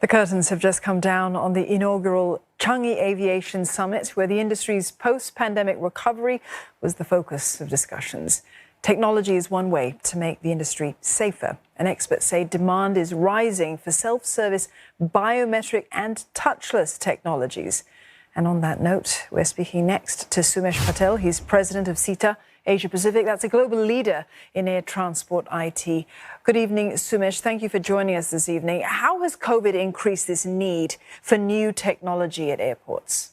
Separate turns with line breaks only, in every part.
The curtains have just come down on the inaugural Changi Aviation Summit, where the industry's post-pandemic recovery was the focus of discussions. Technology is one way to make the industry safer, and experts say demand is rising for self-service, biometric and touchless technologies. And on that note, we're speaking next to Sumesh Patel. He's president of SITA Asia Pacific. That's a global leader in air transport IT. Good evening, Sumesh. Thank you for joining us this evening. How has COVID increased this need for new technology at airports?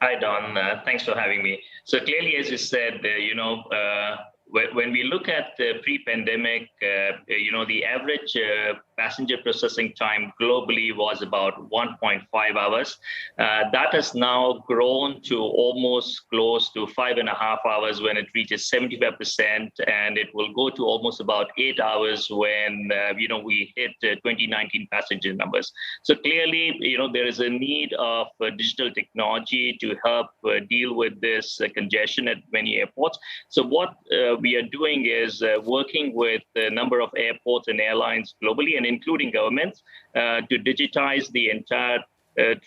Hi, Don. Thanks for having me. So clearly, as you said, when we look at the pre-pandemic, the average passenger processing time globally was about 1.5 hours. That has now grown to almost close to 5.5 hours when it reaches 75%, and it will go to almost about 8 hours when we hit 2019 passenger numbers. So clearly, there is a need of digital technology to help deal with this congestion at many airports. So what we are doing is working with a number of airports and airlines globally, and including governments, to digitize the entire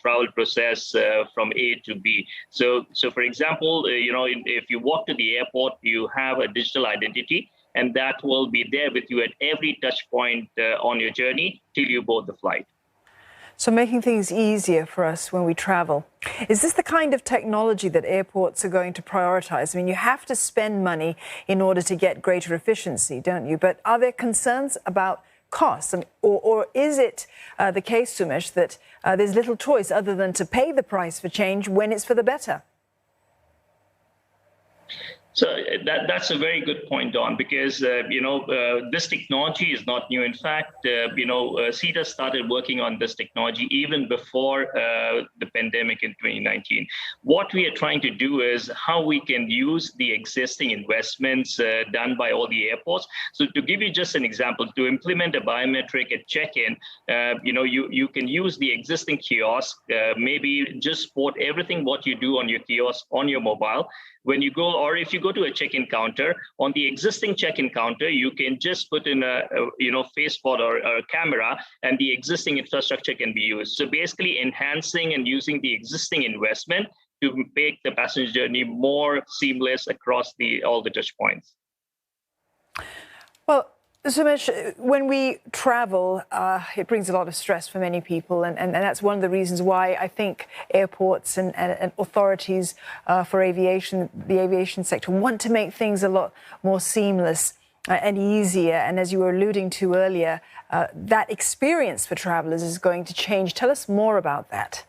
travel process from A to B. So for example, if you walk to the airport, you have a digital identity, and that will be there with you at every touch point on your journey till you board the flight.
So making things easier for us when we travel. Is this the kind of technology that airports are going to prioritize? I mean, you have to spend money in order to get greater efficiency, don't you? But are there concerns about costs? Or is it the case, Sumesh, that there's little choice other than to pay the price for change when it's for the better?
So that's a very good point, Don, because, this technology is not new. In fact, SITA started working on this technology even before the pandemic in 2019. What we are trying to do is how we can use the existing investments done by all the airports. So to give you just an example, to implement a biometric at check-in, you can use the existing kiosk, maybe just sport everything what you do on your kiosk on your mobile. When you go, or if you go to a check-in counter, on the existing check-in counter, you can just put in a face pod or a camera, and the existing infrastructure can be used. So basically enhancing and using the existing investment to make the passenger journey more seamless across all the touch points.
Well, Sumesh, when we travel, it brings a lot of stress for many people, and that's one of the reasons why I think airports and authorities for the aviation sector want to make things a lot more seamless and easier. And as you were alluding to earlier, that experience for travelers is going to change. Tell us more about that.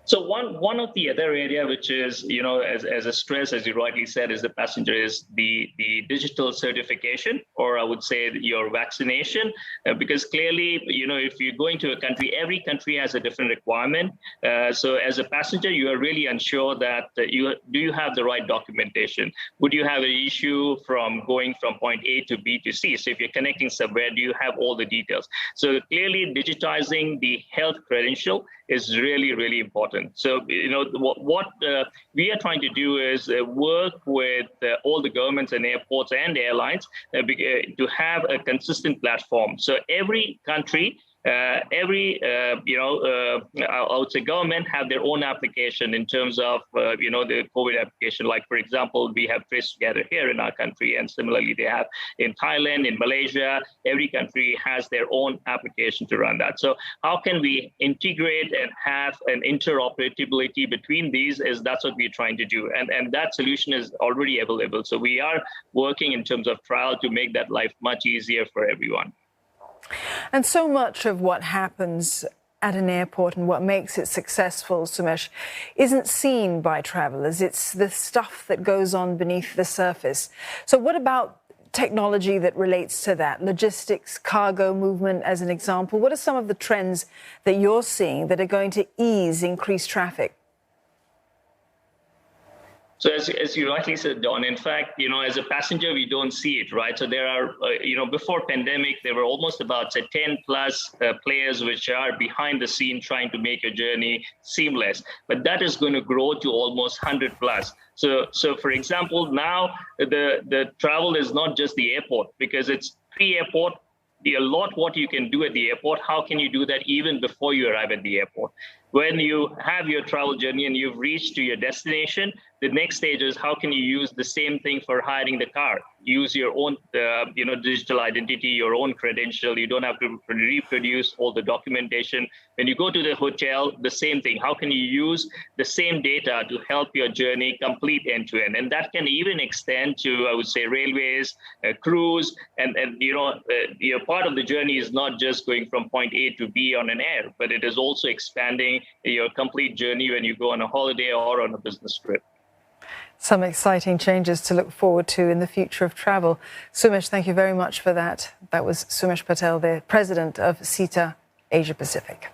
So one of the other area which is, as a stress, as you rightly said, is the passenger is the digital certification, or I would say your vaccination, because clearly, if you're going to a country, every country has a different requirement. So as a passenger, you are really unsure that do you have the right documentation? Would you have an issue from going from point A to B to C? So if you're connecting somewhere, do you have all the details? So clearly digitizing the health credential is really, really important. So, what we are trying to do is work with all the governments and airports and airlines to have a consistent platform. So every country, I would say government have their own application in terms of, the COVID application. Like, for example, we have Trace Together here in our country, and similarly they have in Thailand, in Malaysia. Every country has their own application to run that. So how can we integrate and have an interoperability between these? That's what we're trying to do. And that solution is already available. So we are working in terms of trial to make that life much easier for everyone.
And so much of what happens at an airport and what makes it successful, Sumesh, isn't seen by travelers. It's the stuff that goes on beneath the surface. So what about technology that relates to that? Logistics, cargo movement, as an example. What are some of the trends that you're seeing that are going to ease increased traffic?
So as you rightly said, Don, in fact, as a passenger, we don't see it, right? So there are, before pandemic, there were almost about 10 plus players which are behind the scene trying to make your journey seamless. But that is going to grow to almost 100 plus. So for example, now the travel is not just the airport, because it's pre-airport, a lot what you can do at the airport. How can you do that even before you arrive at the airport? When you have your travel journey and you've reached to your destination, the next stage is how can you use the same thing for hiring the car? Use your own, digital identity, your own credential. You don't have to reproduce all the documentation. When you go to the hotel, the same thing. How can you use the same data to help your journey complete end to end? And that can even extend to, I would say, railways, cruise, and part of the journey is not just going from point A to B on an air, but it is also expanding your complete journey when you go on a holiday or on a business trip.
Some exciting changes to look forward to in the future of travel. Sumesh, thank you very much for that. That was Sumesh Patel, the president of SITA Asia Pacific.